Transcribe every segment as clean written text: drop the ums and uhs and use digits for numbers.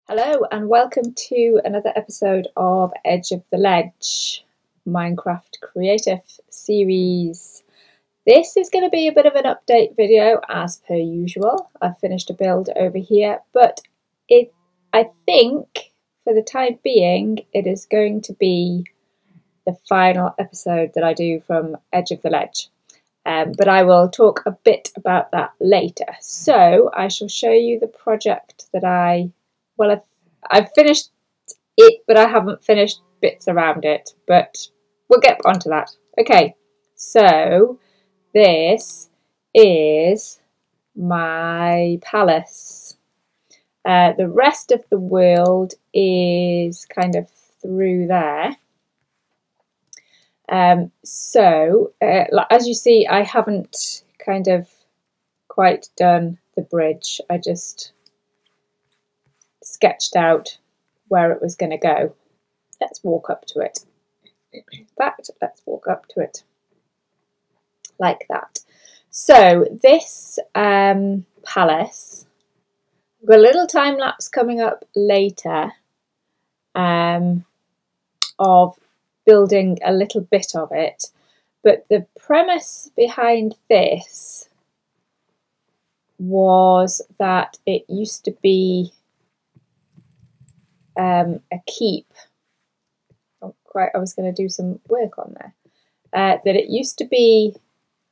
Hello and welcome to another episode of Edge of the Ledge Minecraft Creative Series. This is going to be a bit of an update video as per usual. I've finished a build over here, but I think for the time being it is going to be the final episode that I do from Edge of the Ledge. But I will talk a bit about that later. So I shall show you the project that I've finished it, but I haven't finished bits around it, but we'll get onto that. Okay, so this is my palace. The rest of the world is kind of through there. As you see, I haven't kind of quite done the bridge. I just sketched out where it was going to go. Let's walk up to it. In fact, let's walk up to it like that. So this palace, I've got a little time lapse coming up later of building a little bit of it, but the premise behind this was that it used to be a keep. I was going to do some work on there. That it used to be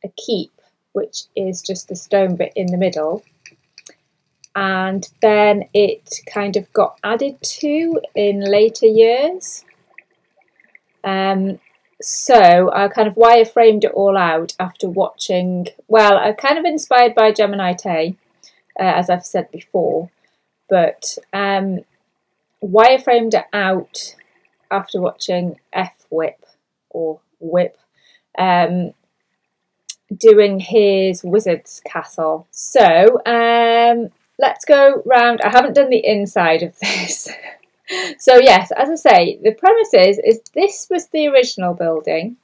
a keep, which is just the stone bit in the middle, and then it kind of got added to in later years. So I kind of wireframed it all out after watching, well, I'm kind of inspired by Gemini Tay, as I've said before, but wireframed it out after watching F-Whip or Whip doing his wizard's castle. So let's go round. I haven't done the inside of this. So yes, as I say, the premise is this was the original building,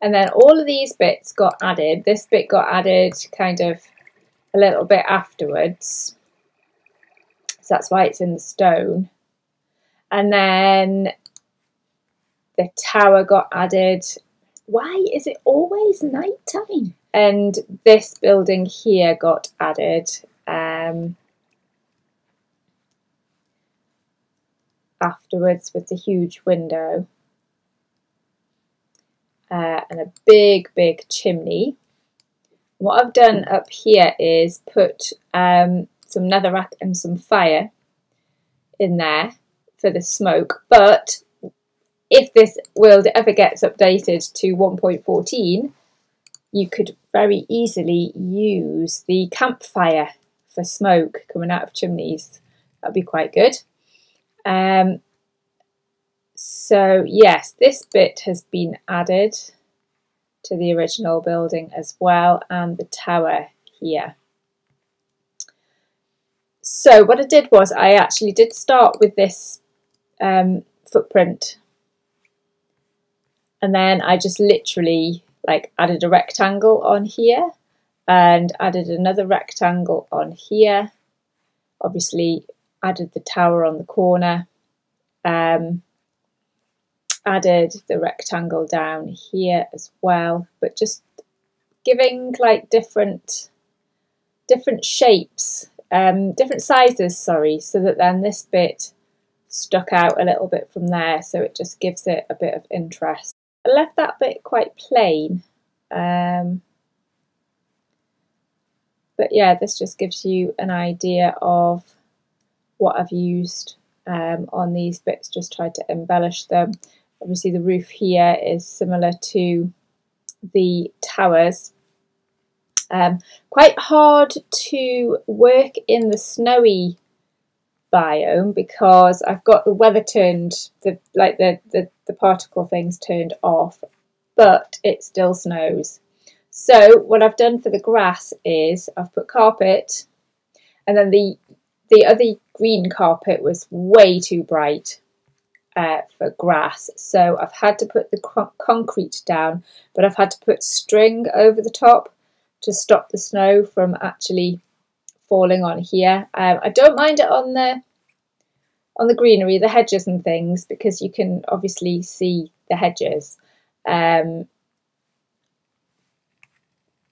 and then all of these bits got added. This bit got added kind of a little bit afterwards, so that's why it's in the stone. And then the tower got added. Why is it always night time? And this building here got added afterwards with the huge window and a big chimney. What I've done up here is put some netherrack and some fire in there for the smoke, but if this world ever gets updated to 1.14, you could very easily use the campfire for smoke coming out of chimneys. That'd be quite good. So yes, this bit has been added to the original building as well, and the tower here. So what I did was I actually did start with this footprint, and then I just literally like added a rectangle on here and added another rectangle on here, obviously added the tower on the corner, added the rectangle down here as well, but just giving like different shapes, different sizes, sorry, so that then this bit stuck out a little bit from there, so it just gives it a bit of interest. I left that bit quite plain, but yeah, this just gives you an idea of what I've used on these bits, just tried to embellish them. Obviously the roof here is similar to the towers. Quite hard to work in the snowy biome because I've got the weather turned, the particle things turned off, but it still snows. So what I've done for the grass is I've put carpet, and then the other green carpet was way too bright for grass, so I've had to put the concrete down, but I've had to put string over the top to stop the snow from actually falling on here. I don't mind it on on the greenery, the hedges and things, because you can obviously see the hedges.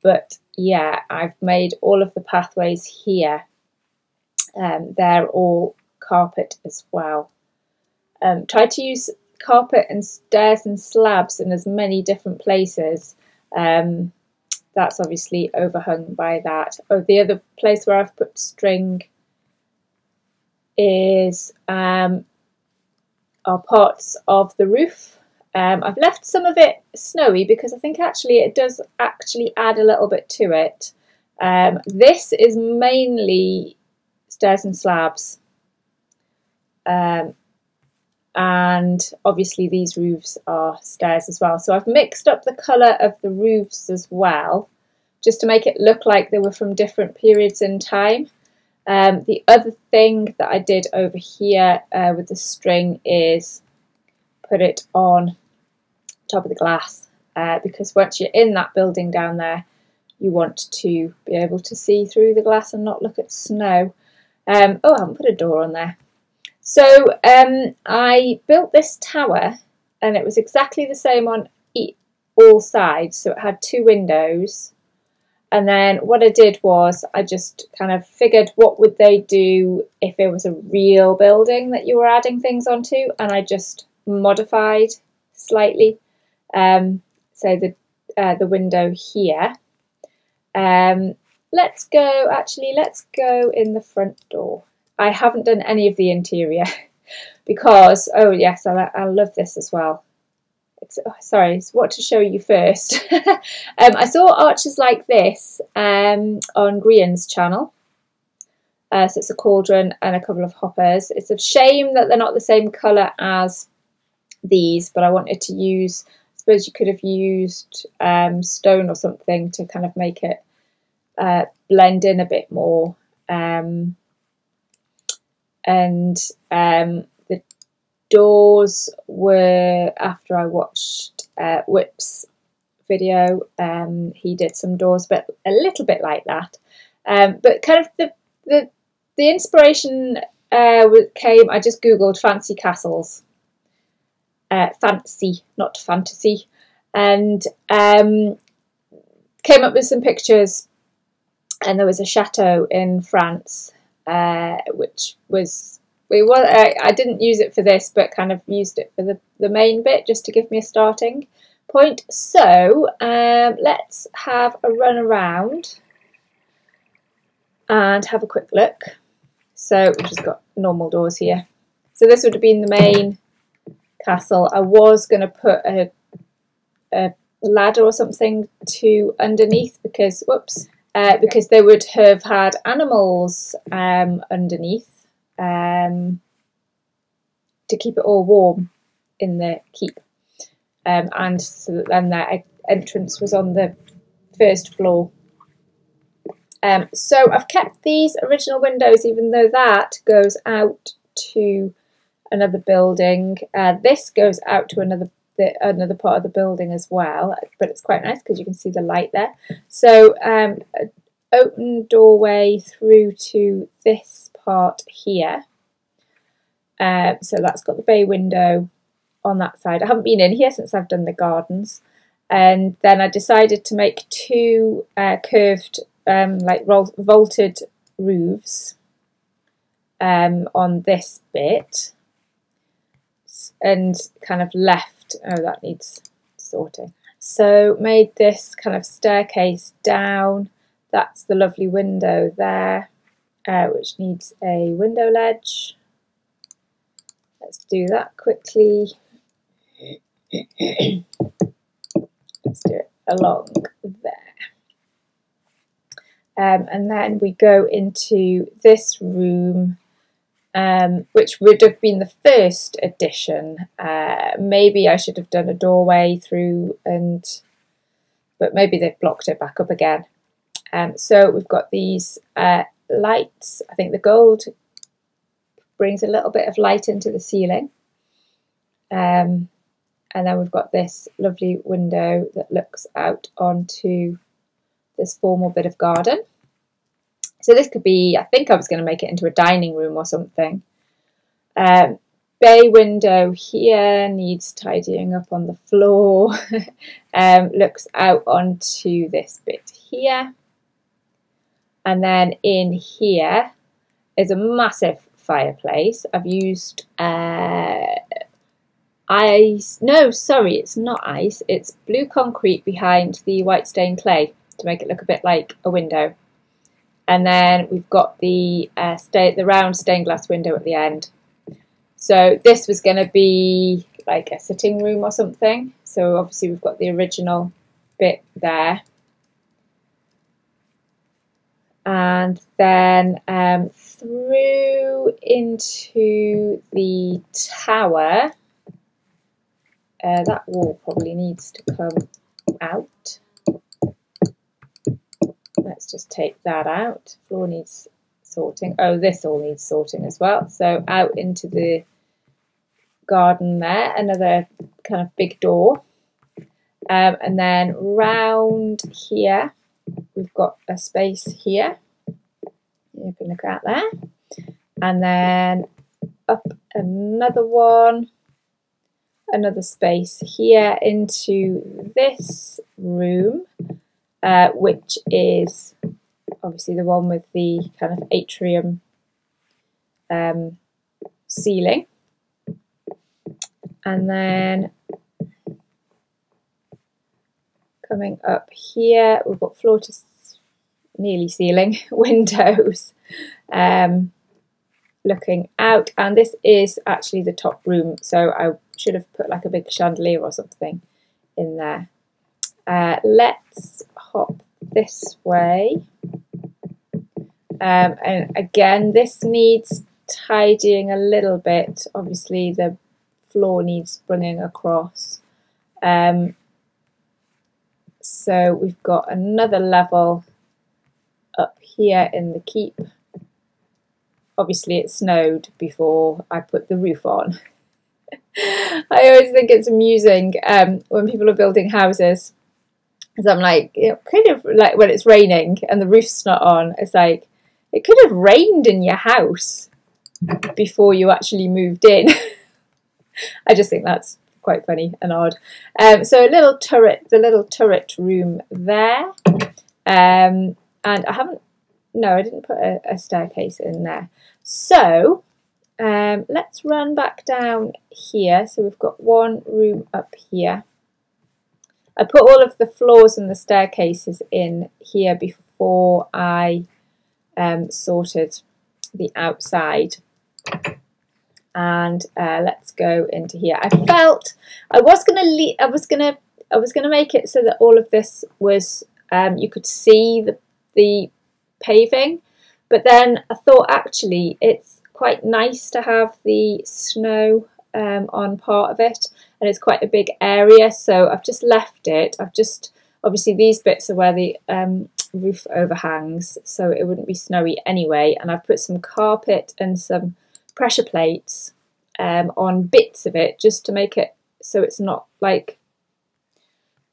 But yeah, I've made all of the pathways here. They're all carpet as well. Tried to use carpet and stairs and slabs in as many different places. That's obviously overhung by that. Oh, the other place where I've put string is are parts of the roof. I've left some of it snowy because I think actually it does actually add a little bit to it. This is mainly stairs and slabs. And obviously these roofs are stairs as well. So I've mixed up the colour of the roofs as well, just to make it look like they were from different periods in time. The other thing that I did over here with the string is put it on top of the glass, because once you're in that building down there, you want to be able to see through the glass and not look at snow. Oh, I haven't put a door on there. So I built this tower, and it was exactly the same on all sides. So it had 2 windows. And then what I did was I just kind of figured what would they do if it was a real building that you were adding things onto, and I just modified slightly. So the window here. Let's go in the front door. I haven't done any of the interior because, oh yes, I love this as well. Sorry, it's what to show you first. I saw arches like this on Grian's channel. So it's a cauldron and a couple of hoppers. It's a shame that they're not the same colour as these, but I wanted to use, I suppose you could have used stone or something to kind of make it blend in a bit more. The doors were after I watched Whip's video. He did some doors, but a little bit like that. But kind of the inspiration came. I just googled fancy castles, fancy, not fantasy, and came up with some pictures. And there was a chateau in France, which was. I didn't use it for this, but kind of used it for the main bit just to give me a starting point. So let's have a run around and have a quick look. So we've just got normal doors here. So this would have been the main castle. I was going to put a ladder or something to underneath because, whoops, because they would have had animals underneath. To keep it all warm in the keep, and so that then their entrance was on the first floor. So I've kept these original windows, even though that goes out to another building. This goes out to another part of the building as well, but it's quite nice because you can see the light there. So an open doorway through to this part here. So that's got the bay window on that side. I haven't been in here since I've done the gardens. And then I decided to make 2 curved, like vaulted roofs on this bit. And kind of left, oh, that needs sorting. So made this kind of staircase down. That's the lovely window there, which needs a window ledge. Let's do that quickly. Let's do it along there. And then we go into this room, which would have been the first addition. Maybe I should have done a doorway through, but maybe they've blocked it back up again. So we've got these lights. I think the gold brings a little bit of light into the ceiling. And then we've got this lovely window that looks out onto this formal bit of garden. So this could be, I think I was going to make it into a dining room or something. Bay window here needs tidying up on the floor. Looks out onto this bit here. And then in here is a massive fireplace. I've used ice. No, sorry, it's not ice. It's blue concrete behind the white stained clay to make it look a bit like a window. And then we've got the round stained glass window at the end. So this was going to be like a sitting room or something. So obviously we've got the original bit there. And then through into the tower, that wall probably needs to come out. Let's just take that out. Floor needs sorting. Oh, this all needs sorting as well. So out into the garden there, another kind of big door. And then round here, we've got a space here. You can look out there. And then up another one. Another space here into this room, which is obviously the one with the kind of atrium ceiling. And then coming up here, we've got floor to nearly ceiling windows looking out, and this is actually the top room, so I should have put like a big chandelier or something in there. Let's hop this way, and again this needs tidying a little bit. Obviously the floor needs bringing across, so we've got another level up here in the keep. Obviously it snowed before I put the roof on. I always think it's amusing when people are building houses, because I'm like, kind of like when it's raining and the roof's not on, it's like, it could have rained in your house before you actually moved in. I just think that's quite funny and odd. So a little turret, the little turret room there. And I didn't put a staircase in there. So let's run back down here. So we've got one room up here. I put all of the floors and the staircases in here before I sorted the outside. And let's go into here. I felt I was gonna make it so that all of this was you could see the paving, but then I thought actually it's quite nice to have the snow on part of it, and it's quite a big area, so I've just left it. Obviously these bits are where the roof overhangs, so it wouldn't be snowy anyway, and I've put some carpet and some pressure plates on bits of it just to make it so it's not like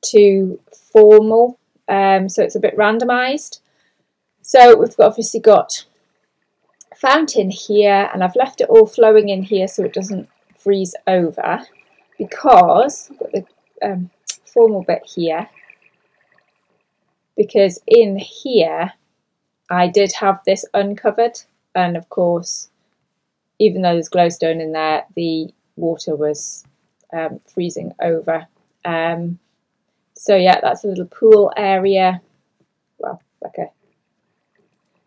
too formal, so it's a bit randomized. So we've obviously got a fountain here, and I've left it all flowing in here so it doesn't freeze over, because I've got the formal bit here, because in here I did have this uncovered, and of course even though there's glowstone in there, the water was freezing over. So yeah, that's a little pool area, well, like a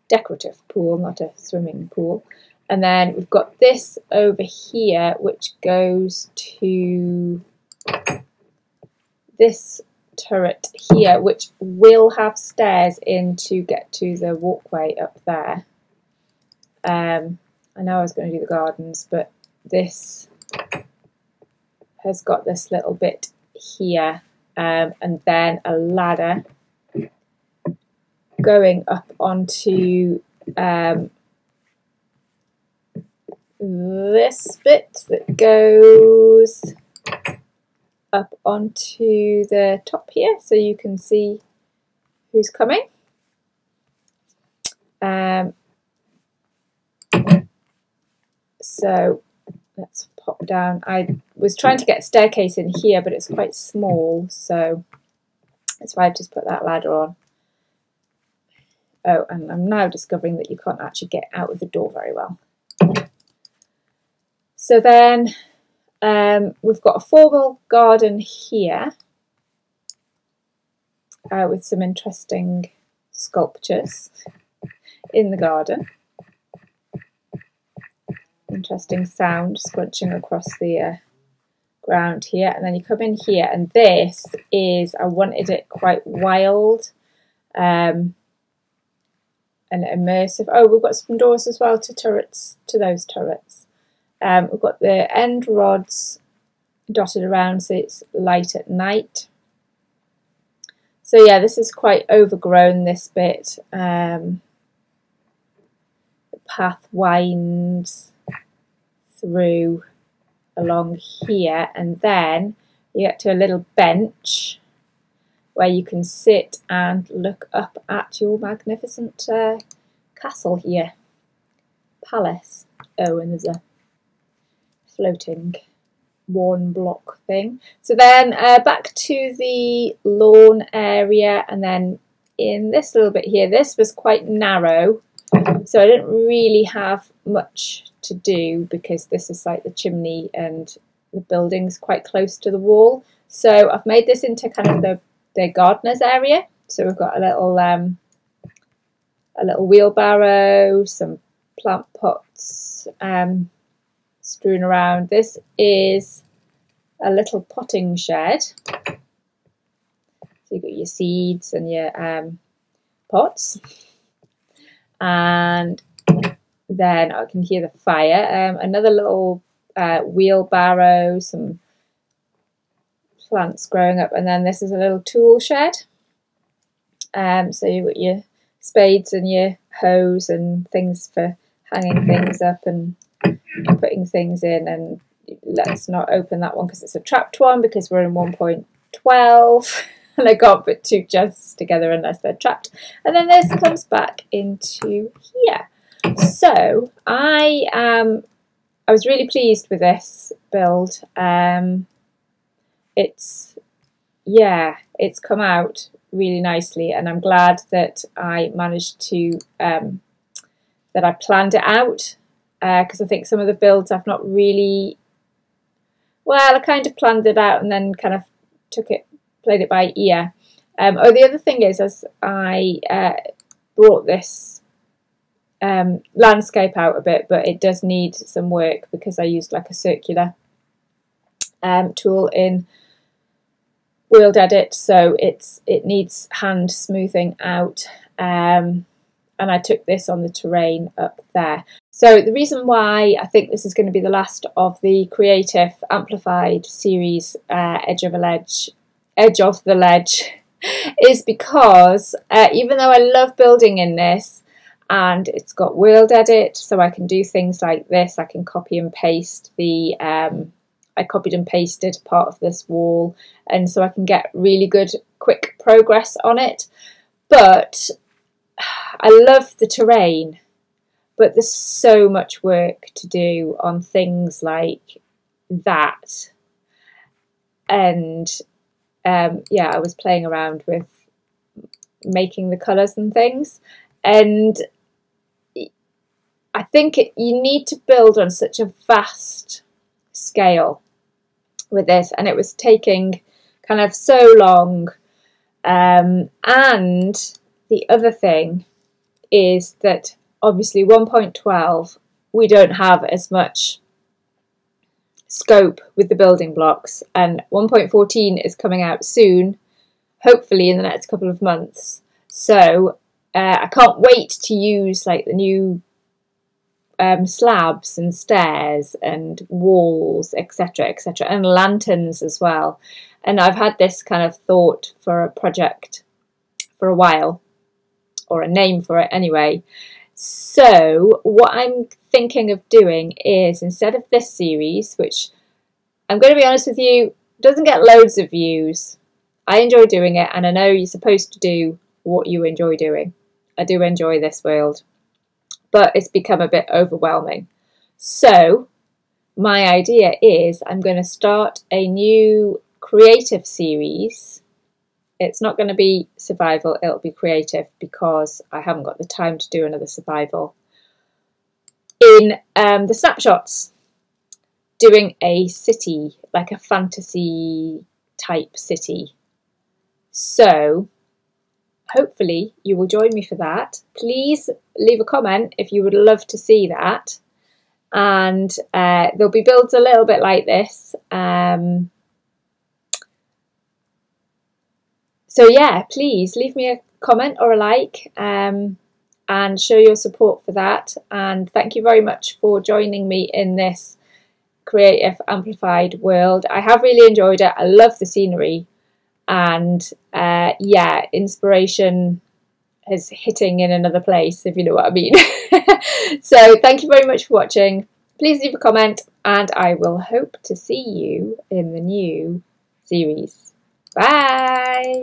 decorative pool, not a swimming pool. And then we've got this over here, which goes to this turret here, which will have stairs in to get to the walkway up there. I know I was going to do the gardens, but this has got this little bit here, and then a ladder going up onto this bit that goes up onto the top here, so you can see who's coming. So let's pop down. I was trying to get a staircase in here, but it's quite small, so that's why I've just put that ladder on. Oh, and I'm now discovering that you can't actually get out of the door very well. So then we've got a formal garden here with some interesting sculptures in the garden. Interesting sound scrunching across the ground here, and then you come in here, and this is, I wanted it quite wild and immersive. Oh, we've got some doors as well to turrets, to those turrets. We've got the end rods dotted around so it's light at night. So yeah, this is quite overgrown, this bit. The path winds through along here, and then you get to a little bench where you can sit and look up at your magnificent castle here, palace. Oh, and there's a floating one block thing. So then back to the lawn area, and then in this little bit here, this was quite narrow, so I didn't really have much to do because this is like the chimney and the building's quite close to the wall. So I've made this into kind of the gardener's area. So we've got a little wheelbarrow, some plant pots strewn around. This is a little potting shed. So you've got your seeds and your pots. And then I can hear the fire. Another little wheelbarrow, some plants growing up, and then this is a little tool shed. So you've got your spades and your hoes and things for hanging things up and putting things in. And let's not open that one because it's a trapped one, because we're in 1.12 and I can't put two chests together unless they're trapped. And then this comes back into here. So I was really pleased with this build. It's come out really nicely, and I'm glad that I managed to that I planned it out, because I think some of the builds I've not really, well, I kind of planned it out and then kind of played it by ear. The other thing is, as I brought this landscape out a bit, but it does need some work because I used like a circular tool in World Edit, so it needs hand smoothing out, and I took this on the terrain up there. So the reason why I think this is going to be the last of the Creative Amplified series, Edge of the Ledge, is because even though I love building in this, and it's got World Edit, so I can do things like this. I can copy and paste the I copied and pasted part of this wall, and so I can get really good quick progress on it. But I love the terrain, but there's so much work to do on things like that. And yeah, I was playing around with making the colours and things, and I think you need to build on such a vast scale with this, and it was taking kind of so long. And the other thing is that obviously 1.12 we don't have as much scope with the building blocks, and 1.14 is coming out soon, hopefully in the next couple of months. So I can't wait to use like the new slabs and stairs and walls, etc., etc., and lanterns as well. And I've had this kind of thought for a project for a while, or a name for it anyway. So what I'm thinking of doing is, instead of this series, which I'm going to be honest with you, doesn't get loads of views, I enjoy doing it, and I know you're supposed to do what you enjoy doing. I do enjoy this world, but it's become a bit overwhelming. So my idea is I'm going to start a new creative series. It's not going to be survival, it'll be creative, because I haven't got the time to do another survival. In the snapshots, doing a city, like a fantasy type city. So hopefully you will join me for that. Please leave a comment if you would love to see that. And there'll be builds a little bit like this. So yeah, please leave me a comment or a like and show your support for that. And thank you very much for joining me in this Creative Amplified world. I have really enjoyed it. I love the scenery, and yeah, inspiration is hitting in another place, if you know what I mean. So thank you very much for watching. Please leave a comment, and I will hope to see you in the new series. Bye!